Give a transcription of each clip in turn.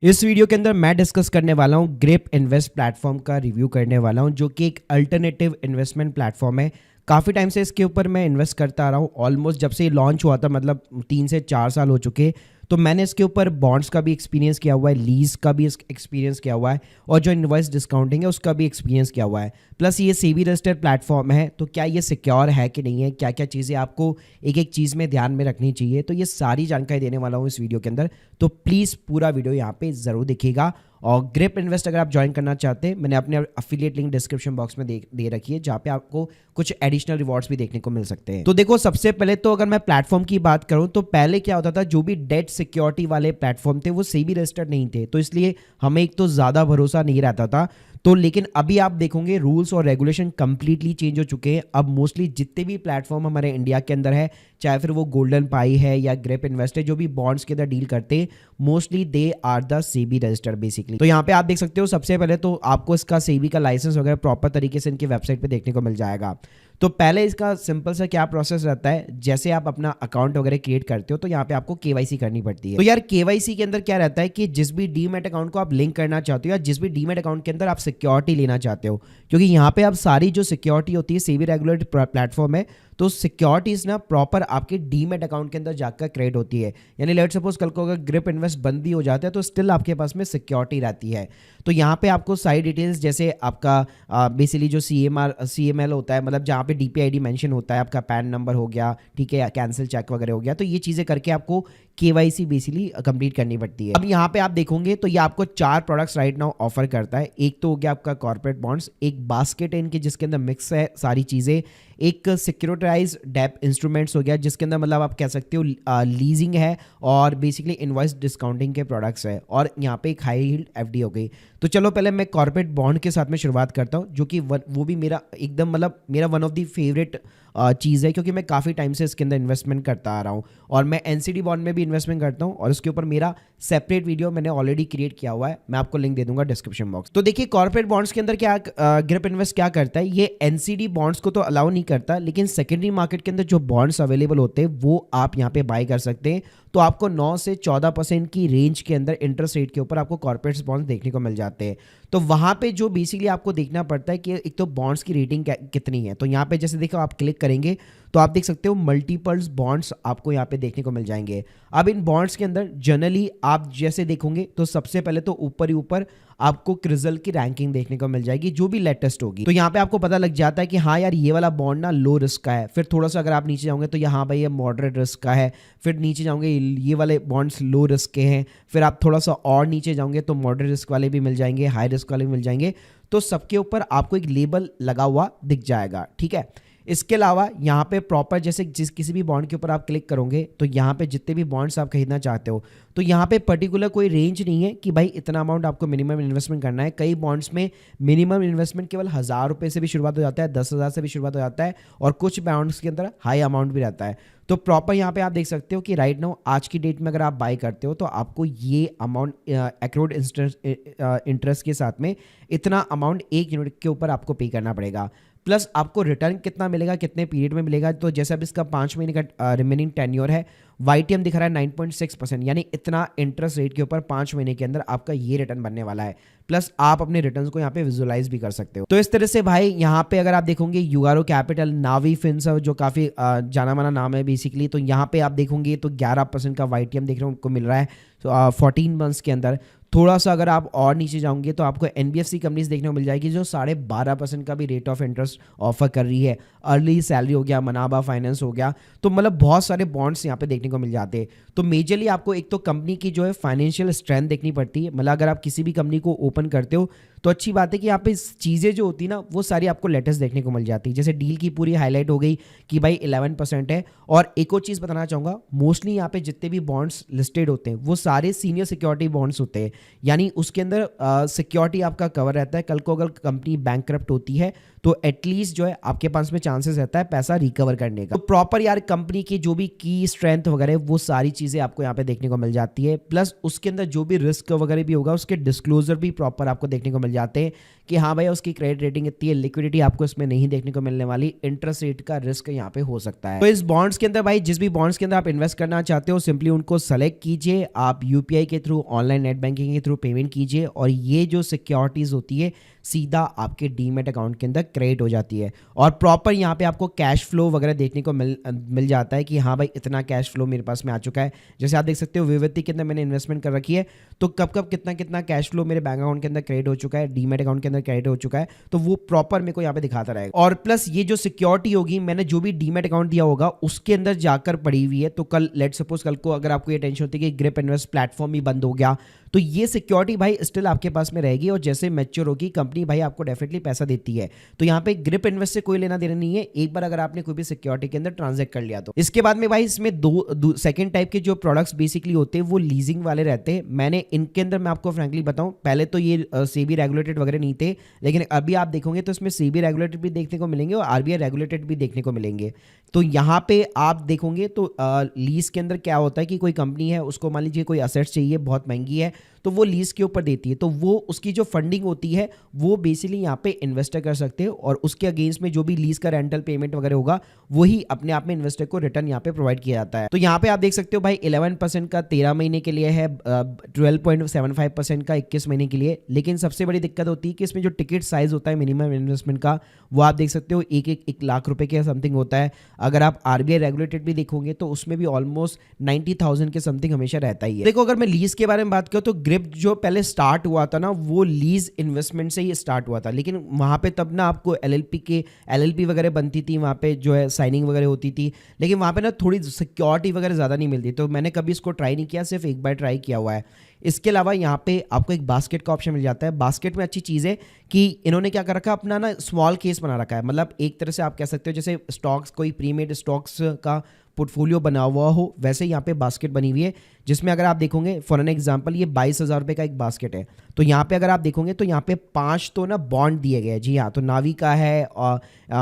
इस वीडियो के अंदर मैं डिस्कस करने वाला हूँ ग्रिप इन्वेस्ट प्लेटफॉर्म का रिव्यू करने वाला हूँ, जो कि एक अल्टरनेटिव इन्वेस्टमेंट प्लेटफॉर्म है। काफ़ी टाइम से इसके ऊपर मैं इन्वेस्ट करता आ रहा हूँ, ऑलमोस्ट जब से ये लॉन्च हुआ था, मतलब 3 से 4 साल हो चुके। तो मैंने इसके ऊपर बॉन्ड्स का भी एक्सपीरियंस किया हुआ है, लीज का भी एक्सपीरियंस किया हुआ है, और जो इन्वॉइस डिस्काउंटिंग है उसका भी एक्सपीरियंस किया हुआ है। प्लस ये सेबी रजिस्टर्ड प्लेटफॉर्म है, तो क्या ये सिक्योर है कि नहीं है, क्या क्या चीज़ें आपको एक एक चीज़ में ध्यान में रखनी चाहिए, तो ये सारी जानकारी देने वाला हूँ इस वीडियो के अंदर। तो प्लीज़ पूरा वीडियो यहाँ पे ज़रूर देखिएगा। और ग्रिप इन्वेस्ट अगर आप ज्वाइन करना चाहते हैं, मैंने अपने अफिलिएट लिंक डिस्क्रिप्शन बॉक्स में दे रखी है, जहाँ पे आपको कुछ एडिशनल रिवॉर्ड्स भी देखने को मिल सकते हैं। तो देखो, सबसे पहले तो अगर मैं प्लेटफॉर्म की बात करूं, तो पहले क्या होता था, जो भी डेट सिक्योरिटी वाले प्लेटफॉर्म थे वो सेबी रजिस्टर्ड नहीं थे, तो इसलिए हमें एक तो ज़्यादा भरोसा नहीं रहता था। तो लेकिन अभी आप देखोगे रूल्स और रेगुलेशन कंप्लीटली चेंज हो चुके हैं। अब मोस्टली जितने भी प्लेटफॉर्म हमारे इंडिया के अंदर है, चाहे फिर वो गोल्डन पाई है या ग्रिप इन्वेस्ट है, जो भी बॉन्ड्स के अंदर डील करते हैं, mostly they are the SEBI registered basically. तो यहाँ पे आप देख सकते हो, सबसे पहले तो आपको इसका सेबी का लाइसेंस वगैरह प्रॉपर तरीके से इनकी वेबसाइट पे देखने को मिल जाएगा। तो पहले इसका सिंपल सा क्या प्रोसेस रहता है, जैसे आप अपना अकाउंट वगैरह क्रिएट करते हो तो यहाँ पे आपको केवाईसी करनी पड़ती है। तो यार केवाईसी के अंदर क्या रहता है कि जिस भी डीमैट अकाउंट को आप लिंक करना चाहते हो, या जिस भी डीमैट अकाउंट के अंदर आप सिक्योरिटी लेना चाहते हो, क्योंकि यहाँ पे आप सारी जो सिक्योरिटी होती है, सेबी रेगुलेटेड प्लेटफॉर्म है, तो सिक्योरिटीज ना प्रॉपर आपके डीमैट अकाउंट के अंदर जाकर क्रिएट होती है। यानी लेट सपोज कल को अगर ग्रिप इन्वेस्ट बंद भी हो जाता है तो स्टिल आपके पास में सिक्योरिटी रहती है। तो यहाँ पे आपको सारी डिटेल्स, जैसे आपका बेसिकली जो CML होता है, मतलब जहाँ पे DPID मेंशन होता है, आपका पैन नंबर हो गया, ठीक है, कैंसिल चेक वगैरह हो गया, तो ये चीज़ें करके आपको केवाईसी बेसिकली कंप्लीट करनी पड़ती है। अब यहाँ पे आप देखोगे तो ये आपको 4 प्रोडक्ट्स राइट नाउ ऑफर करता है। एक तो हो गया आपका कॉर्पोरेट बॉन्ड्स, एक बास्केट है इनके जिसके अंदर मिक्स है सारी चीज़ें, एक सिक्योरिटाइज डेप इंस्ट्रूमेंट्स हो गया जिसके अंदर मतलब आप कह सकते हो लीजिंग है, और बेसिकली इनवॉइस डिस्काउंटिंग के प्रोडक्ट्स है, और यहाँ पे एक हाई यील्ड FD हो गई। तो चलो पहले मैं कॉर्पोरेट बॉन्ड के साथ में शुरुआत करता हूँ, जो कि वो भी मेरा एकदम मतलब मेरा वन ऑफ द फेवरेट चीज़ है, क्योंकि मैं काफ़ी टाइम से इसके अंदर इन्वेस्टमेंट करता आ रहा हूँ, और मैं NCD बॉन्ड में भी इन्वेस्टमेंट करता हूँ, और उसके ऊपर मेरा सेपरेट वीडियो मैंने ऑलरेडी क्रिएट किया हुआ है, मैं आपको लिंक दे दूंगा डिस्क्रिप्शन बॉक्स। तो देखिए, कॉर्पोरेट बॉन्ड्स के अंदर क्या ग्रिप इन्वेस्ट क्या करता है, ये NCD बॉन्ड्स को तो अलाउ नहीं करता, लेकिन सेकेंडरी मार्केट के अंदर जो बॉन्ड्स अवेलेबल होते हैं वो आप यहाँ पे बाय कर सकते हैं। तो आपको 9 से 14% की रेंज के अंदर इंटरेस्ट रेट के ऊपर आपको कॉर्पोरेट बॉन्ड्स देखने को मिल जाते हैं। तो वहाँ पे जो बेसिकली आपको देखना पड़ता है कि एक तो बॉन्ड्स की रेटिंग कितनी है। तो यहाँ पे जैसे देखो, आप क्लिक करेंगे तो आप देख सकते हो मल्टीपल्स बॉन्ड्स आपको यहाँ पे देखने को मिल जाएंगे। अब इन बॉन्ड्स के अंदर जनरली आप जैसे देखोगे तो सबसे पहले तो ऊपर ही ऊपर आपको क्रिजल की रैंकिंग देखने को मिल जाएगी, जो भी लेटेस्ट होगी। तो यहाँ पे आपको पता लग जाता है कि हाँ यार, ये वाला बॉन्ड ना लो रिस्क का है। फिर थोड़ा सा अगर आप नीचे जाओगे तो यहाँ भाई ये मॉडरेट रिस्क का है, फिर नीचे जाओगे ये वाले बॉन्ड्स लो रिस्क के हैं, फिर आप थोड़ा सा और नीचे जाओगे तो मॉडरेट रिस्क वाले भी मिल जाएंगे, हाई रिस्क वाले भी मिल जाएंगे। तो सबके ऊपर आपको एक लेबल लगा हुआ दिख जाएगा, ठीक है। इसके अलावा यहाँ पे प्रॉपर जैसे किसी भी बॉन्ड के ऊपर आप क्लिक करोगे तो यहाँ पे जितने भी बॉन्ड्स आप खरीदना चाहते हो, तो यहाँ पे पर्टिकुलर कोई रेंज नहीं है कि भाई इतना अमाउंट आपको मिनिमम इन्वेस्टमेंट करना है। कई बॉन्ड्स में मिनिमम इन्वेस्टमेंट केवल 1000 रुपये से भी शुरुआत हो जाता है, 10,000 से भी शुरुआत हो जाता है, और कुछ बॉन्ड्स के अंदर हाई अमाउंट भी रहता है। तो प्रॉपर यहाँ पे आप देख सकते हो कि राइट नाउ आज की डेट में अगर आप बाय करते हो तो आपको ये अमाउंट एक्रोड इंटरेस्ट के साथ में इतना अमाउंट 1 यूनिट के ऊपर आपको पे करना पड़ेगा। प्लस आपको रिटर्न कितना मिलेगा, कितने पीरियड में मिलेगा, तो जैसे अब इसका 5 महीने का रिमेनिंग टेन्योर है, YTM दिखा रहा है 9.6%, यानी इतना इंटरेस्ट रेट के ऊपर 5 महीने के अंदर आपका ये रिटर्न बनने वाला है। प्लस आप अपने रिटर्न्स को यहाँ पे विजुअलाइज भी कर सकते हो। तो इस तरह से भाई यहाँ पे अगर आप देखोगे यूगारो कैपिटल, नावी फिन्स, जो काफ़ी जाना माना नाम है बेसिकली, तो यहाँ पे आप देखोगे तो 11% का YTM देखने को मिल रहा है 14 मंथ्स के अंदर। थोड़ा सा अगर आप और नीचे जाओगे तो आपको NBFC कंपनीज देखने को मिल जाएगी जो 12.5% का भी रेट ऑफ इंटरेस्ट ऑफर कर रही है। अर्ली सैलरी हो गया, मनाबा फाइनेंस हो गया, तो मतलब बहुत सारे बॉन्ड्स यहाँ पे देखने को मिल जाते हैं। तो मेजरली आपको एक तो कंपनी की जो है फाइनेंशियल स्ट्रेंथ देखनी पड़ती है, मतलब अगर आप किसी भी कंपनी को ओपन करते हो तो अच्छी बात है कि यहाँ पे चीज़ें जो होती है ना वो सारी आपको लेटेस्ट देखने को मिल जाती है। जैसे डील की पूरी हाईलाइट हो गई कि भाई 11% है। और एक और चीज़ बताना चाहूँगा, मोस्टली यहाँ पे जितने भी बॉन्ड्स लिस्टेड होते हैं वो सारे सीनियर सिक्योरिटी बॉन्ड्स होते हैं, यानी उसके अंदर सिक्योरिटी आपका कवर रहता है। कल को अगर कंपनी बैंकक्रप्ट होती है तो एटलीस्ट जो है आपके पास में चांसेस रहता है पैसा रिकवर करने का। तो प्रॉपर यार कंपनी की जो भी की स्ट्रेंथ वगैरह वो सारी चीज़ें आपको यहाँ पे देखने को मिल जाती है। प्लस उसके अंदर जो भी रिस्क वगैरह भी होगा उसके डिस्क्लोजर भी प्रॉपर आपको देखने को मिल मिल जाते हैं कि हाँ भाई उसकी क्रेडिट रेटिंग इतनी है, लिक्विडिटी आपको इसमें नहीं देखने को मिलने वाली, इंटरेस्ट रेट का रिस्क यहाँ पे हो सकता है। तो इस बॉन्ड्स के अंदर भाई जिस भी बॉन्ड्स के अंदर आप इन्वेस्ट करना चाहते हो सिंपली उनको सेलेक्ट कीजिए, आप यूपीआई के थ्रू, ऑनलाइन नेट बैंकिंग के थ्रू पेमेंट कीजिए और ये जो सिक्योरिटीज होती है सीधा आपके डीमेट अकाउंट के अंदर क्रेडिट हो जाती है और प्रॉपर यहाँ पे आपको कैश फ्लो वगैरह देखने को मिल जाता है कि हाँ भाई इतना कैश फ्लो मेरे पास में आ चुका है। जैसे आप देख सकते हो विविधि के अंदर मैंने इन्वेस्टमेंट कर रखी है तो कब कब कितना कितना कैश फ्लो मेरे बैंक अकाउंट के अंदर क्रेडिट हो चुका है, डीमेट अकाउंट के अंदर क्रेडिट हो चुका है, तो वो प्रॉपर मेरे को यहाँ पे दिखाता रहेगा। और प्लस ये जो सिक्योरिटी होगी, मैंने जो भी डीमेट अकाउंट दिया होगा उसके अंदर जाकर पड़ी हुई है, तो कल लेट सपोज कल को अगर आपको ये टेंशन होती है कि ग्रिप इन्वेस्ट प्लेटफॉर्म ही बंद हो गया तो ये सिक्योरिटी भाई स्टिल आपके पास में रहेगी और जैसे मैच्योर होगी कंपनी भाई आपको डेफिनेटली पैसा देती है। तो यहाँ पे ग्रिप इन्वेस्ट से कोई लेना देना नहीं है, एक बार अगर आपने कोई भी सिक्योरिटी के अंदर ट्रांजैक्ट कर लिया तो। इसके बाद में भाई इसमें दो सेकंड टाइप के जो प्रोडक्ट्स बेसिकली होते हैं वो लीजिंग वाले रहते हैं। मैंने इनके अंदर मैं आपको फ्रैंकली बताऊं पहले तो ये सेबी रेगुलेटेड वगैरह नहीं थे, लेकिन अभी आप देखोगे तो इसमें सेबी रेगुलेटेड भी देखने को मिलेंगे और आरबीआई रेगुलेटेड भी देखने को मिलेंगे। तो यहाँ पे आप देखोगे तो लीज के अंदर क्या होता है कि कोई कंपनी है उसको मान लीजिए कोई असेट्स चाहिए बहुत महंगी है तो वो लीज के ऊपर देती है, तो वो उसकी जो फंडिंग होती है वो बेसिकली यहाँ पे इन्वेस्टर कर सकते हो और उसके अगेंस्ट में जो भी लीज का रेंटल पेमेंट वगैरह होगा वही अपने आप में इन्वेस्टर को रिटर्न यहाँ पे प्रोवाइड किया जाता है। तो यहाँ पे आप देख सकते हो भाई 11% का 13 महीने के लिए है, 12.75% का 21 महीने के लिए। लेकिन सबसे बड़ी दिक्कत होती है कि इसमें जो टिकट साइज होता है मिनिमम इन्वेस्टमेंट का वो आप देख सकते हो एक लाख रुपए के समथिंग होता है। अगर आप आरबीआई रेगुलेटेड भी देखोगे तो उसमें भी ऑलमोस्ट 90,000 के समथिंग हमेशा रहता ही है। देखो अगर मैं लीज के बारे में बात करूँ तो ग्रिप जो पहले स्टार्ट हुआ था ना वो लीज इन्वेस्टमेंट से ही स्टार्ट हुआ था, लेकिन वहां पे तब ना आपको एलएलपी वगैरह बनती थी, वहां पे जो है साइनिंग वगैरह होती थी, लेकिन वहां पे ना थोड़ी सिक्योरिटी वगैरह ज़्यादा नहीं मिलती, तो मैंने कभी इसको ट्राई नहीं किया, सिर्फ एक बार ट्राई किया हुआ है। इसके अलावा यहाँ पे आपको एक बास्केट का ऑप्शन मिल जाता है। बास्केट में अच्छी चीज़ है कि इन्होंने क्या कर रखा है अपना ना स्मॉल केस बना रखा है, मतलब एक तरह से आप कह सकते हो जैसे स्टॉक्स कोई प्रीमेड स्टॉक्स का पोर्टफोलियो बना हुआ हो वैसे यहाँ पे बास्केट बनी हुई है, जिसमें अगर आप देखोगे फॉर एन एग्जांपल ये 22,000 रुपये का एक बास्केट है, तो यहाँ पे अगर आप देखोगे तो यहाँ पे 5 तो ना बॉन्ड दिए गए हैं। जी हाँ, तो नावी का है और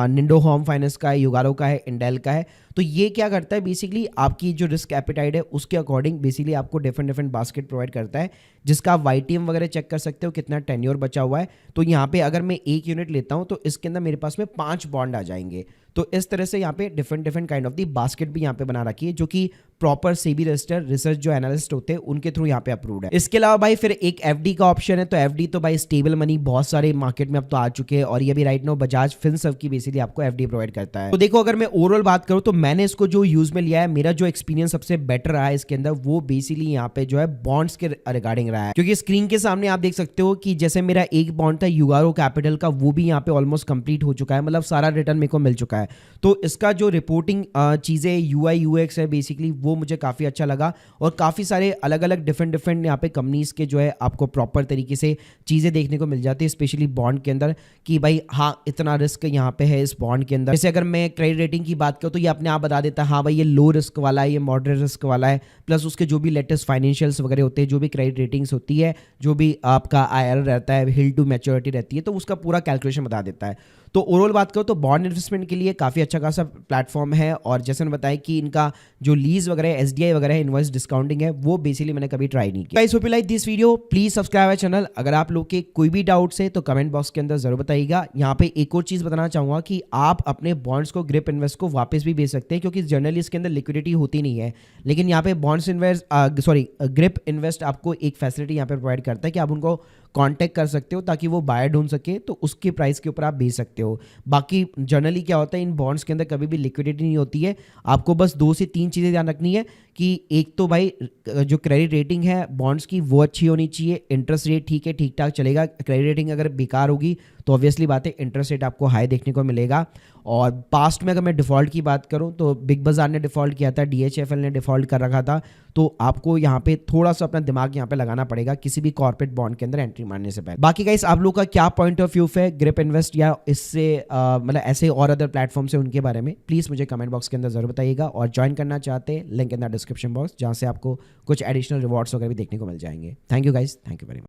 निंडो होम फाइनेंस का है, युगारो का है, इंडेल का है। तो ये क्या करता है बेसिकली आपकी जो रिस्क एपिटाइट है उसके अकॉर्डिंग बेसिकली आपको डिफरेंट बास्केट प्रोवाइड करता है, जिसका आप वाईटीएम वगैरह चेक कर सकते हो कितना टेन्योर बचा हुआ है। तो यहाँ पे अगर मैं एक यूनिट लेता हूँ तो इसके अंदर मेरे पास में 5 बॉन्ड आ जाएंगे। तो इस तरह से यहाँ पे different kind of the basket भी यहाँ पे बना रखी है जो कि प्रॉपर सेबी रजिस्टर रिसर्च जो एनालिस्ट होते हैं उनके थ्रू यहाँ पे अप्रूव्ड है। इसके अलावा भाई फिर एक एफडी का ऑप्शन है, तो एफडी तो भाई स्टेबल मनी बहुत सारे मार्केट में अब तो आ चुके हैं और ये भी राइट नो बजाज फिनसर्व की बेसिकली आपको एफडी प्रोवाइड करता है। तो देखो अगर मैं ओवरऑल बात करूँ तो मैंने इसको जो यूज में लिया है, मेरा जो एक्सपीरियंस सबसे बेटर रहा है इसके अंदर वो बेसिकली यहाँ पे जो है बॉन्ड्स के रिगार्डिंग रहा है, क्योंकि स्क्रीन के सामने आप देख सकते हो कि जैसे मेरा एक बॉन्ड था युगारो कैपिटल का वो भी यहाँ पे ऑलमोस्ट कंप्लीट हो चुका है, मतलब सारा रिटर्न मेरे को मिल चुका है। तो इसका जो रिपोर्टिंग चीजें यूआई यूएक्स है बेसिकली वो मुझे काफी अच्छा लगा और काफी सारे अलग अलग डिफरेंट यहाँ पे कंपनीज के जो है आपको प्रॉपर तरीके से चीजें देखने को मिल जाती है, स्पेशली बॉन्ड के अंदर कि भाई हाँ इतना रिस्क यहाँ पे है इस बॉन्ड के अंदर। जैसे अगर मैं क्रेडिट रेटिंग की बात करूँ तो ये अपने आप बता देता है हाँ भाई ये लो रिस्क वाला है, ये मॉडरेट रिस्क वाला है, प्लस उसके जो भी लेटेस्ट फाइनेंशियल्स वगैरह होते हैं, जो भी क्रेडिट रेटिंग्स होती है, जो भी आपका आईआरआर रहता है, हिल टू मैच्योरिटी रहती है, तो उसका पूरा कैलकुलेशन बता देता है। तो ओवरऑल बात करो तो बॉन्ड इन्वेस्टमेंट के लिए काफ़ी अच्छा खासा प्लेटफॉर्म है और जैसे मैंने बताया कि इनका जो लीज वगैरह है, एसडीआई वगैरह है, इनवॉइस डिस्काउंटिंग है, वो बेसिकली मैंने कभी ट्राई नहीं किया। Guys hope you like this video, please subscribe our channel. अगर आप लोग के कोई भी डाउट्स है तो कमेंट बॉक्स के अंदर जरूर बताइएगा। यहाँ पे एक और चीज़ बताना चाहूँगा कि आप अपने बॉन्ड्स को ग्रिप इन्वेस्ट को वापस भी बेच सकते हैं, क्योंकि जनरली इसके अंदर लिक्विडिटी होती नहीं है, लेकिन यहाँ पे बॉन्ड्स ग्रिप इन्वेस्ट आपको एक फैसिलिटी यहाँ पे प्रोवाइड करता है कि आप उनको कांटेक्ट कर सकते हो ताकि वो बायर ढूंढ सके तो उसके प्राइस के ऊपर आप बेच सकते हो। बाकी जनरली क्या होता है इन बॉन्ड्स के अंदर कभी भी लिक्विडिटी नहीं होती है। आपको बस 2 से 3 चीज़ें ध्यान रखनी है कि एक तो भाई जो क्रेडिट रेटिंग है बॉन्ड्स की वो अच्छी होनी चाहिए, इंटरेस्ट रेट ठीक ठाक चलेगा। क्रेडिट रेटिंग अगर बेकार होगी तो ऑब्वियसली बात है इंटरेस्ट रेट आपको हाई देखने को मिलेगा। और पास्ट में अगर मैं डिफ़ॉल्ट की बात करूं तो बिग बाजार ने डिफ़ॉल्ट किया था, डीएचएफएल ने डिफ़ॉल्ट कर रखा था, तो आपको यहाँ पे थोड़ा सा अपना दिमाग यहाँ पे लगाना पड़ेगा किसी भी कॉर्पोरेट बॉन्ड के अंदर एंट्री मारने से पहले। बाकी गाइस आप लोग का क्या पॉइंट ऑफ व्यू है ग्रिप इन्वेस्ट या इससे मतलब ऐसे और अदर प्लेटफॉर्म से उनके बारे में प्लीज़ मुझे कमेंट बॉक्स के अंदर जरूर बताइएगा। और ज्वाइन करना चाहते हैं link in the description box, जहाँ से आपको कुछ एडिशनल रिवॉर्ड्स वगैरह भी देखने को मिल जाएंगे। Thank you guys, thank you very much.